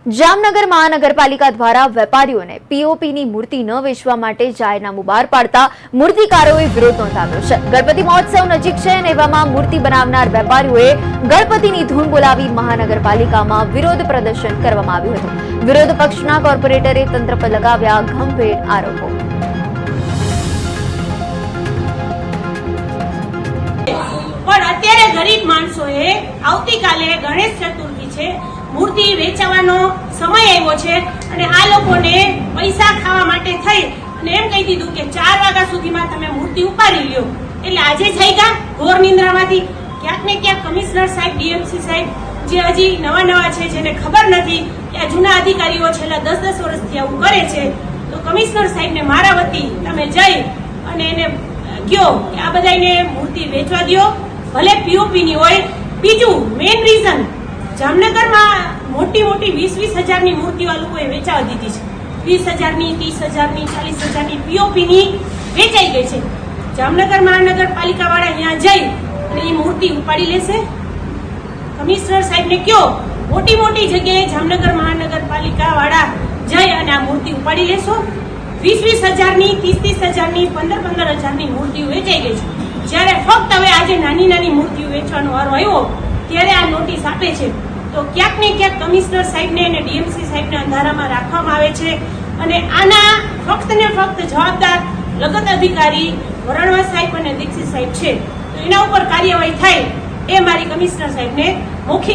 જામનગર મહાનગરપાલિકા દ્વારા વેપારીઓને પીઓપીની મૂર્તિ ન વેચવા માટે જાહેરનામું બહાર પાડતા મૂર્તિકારોએ વિરોધ નોંધાવ્યો છે। ગણપતિ મહોત્સવ નજીક છે અને એવામાં મૂર્તિ બનાવનાર વેપારીઓએ ગણપતિની ધૂન બોલાવી મહાનગરપાલિકામાં વિરોધ પ્રદર્શન કરવામાં આવ્યું હતું। વિરોધ પક્ષના કોર્પોરેટરે તંત્ર પર લગાવ્યા ગંભીર આરોપો। પણ અત્યારે ગરીબ માણસોએ આવતીકાલે ગણેશ ચતુર્થી છે, મૂર્તિ વેચવાનો સમય આવ્યો છે અને આ લોકોને પૈસા ખાવા માટે થઈ અને એમ કહી દીધું કે 4 વાગ્યા સુધીમાં તમે મૂર્તિ ઉપાડી લ્યો। એટલે આજે થઈ ગયા ઘોર નિંદ્રામાંથી। ક્યાંક ને ક્યાંક કમિશનર સાહેબ, ડીએમસી સાહેબ જે હજી નવા છે, જેને ખબર નથી કે આ જૂના અધિકારીઓ છેલ્લા 10-10 વર્ષથી આવું કરે છે, તો કમિશનર સાહેબને મારા વતી તમે જઈ અને એને કહો કે આ બધાને મૂર્તિ વેચવા દો, ભલે પીઓપી ની હોય। બીજું મેઇન રીઝન, જામનગરમાં મોટી 20-20 હજારની મૂર્તિઓ આ લોકોએ વેચાવા દીધી છે। 20,000ની, 30,000ની, 40,000ની પીઓપી ની વેચાઈ ગઈ છે। જામનગર મહાનગરપાલિકા વાળા અહીંયા જઈ અને એ મૂર્તિ ઉપાડી લેશે? કમિશનર સાહેબને કહો મોટી જગ્યાએ જામનગર મહાનગરપાલિકા વાળા જઈ અને આ મૂર્તિ ઉપાડી લેશો? 20-20 હજારની, 30-30 હજારની, 15-15 હજારની મૂર્તિઓ વેચાઈ ગઈ છે, જ્યારે ફક્ત હવે આજે નાની મૂર્તિઓ વેચવાનો વારો આવ્યો ત્યારે આ નોટિસ આપે છે। તો ક્યાંક ને ક્યાંક કમિશનર સાહેબને અને ડીએમસી સાહેબને અંધારામાં રાખવામાં આવે છે અને આના ફક્ત ને ફક્ત જવાબદાર લગત અધિકારી વરણવા સાહેબ અને દીક્ષિત સાહેબ છે। તો એના ઉપર કાર્યવાહી થાય એ મારી કમિશનર સાહેબને મૌખિક